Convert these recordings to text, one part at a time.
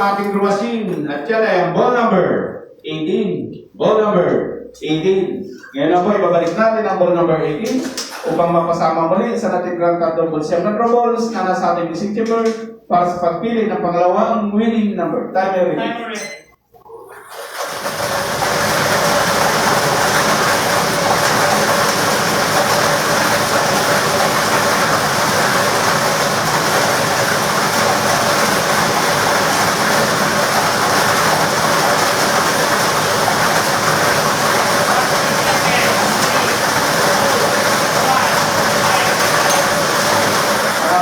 ang ating draw machine. At yan ay ang ball number 18. Ball number 18. Ngayon na po, ibabalik natin ang ball number 18 upang mapasama muli sa nating Grand Card Double Siem na draw balls na nasa ating missing chamber para sa pagpili ng pangalawang winning number. Timer ready.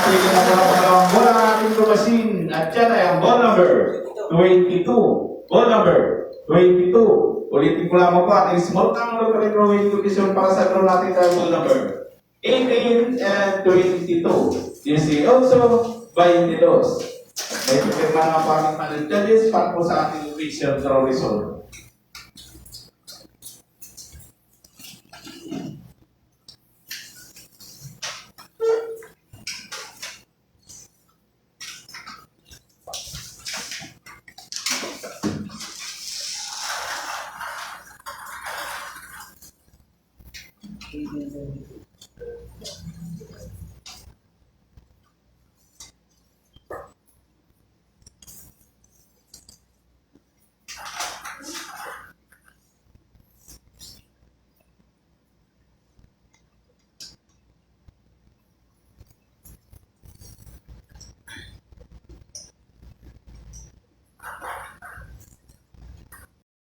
Pili na po ng pangalawang bola ng ating draw machine. At yan ay ang ball number 22. Ball number 22. Ulitin ko lamang po ating small angle drawing condition para sa draw natin ng ball number 18 and 22. This is also 22. May pipirma nga po ating panel judges para po sa ating official draw result.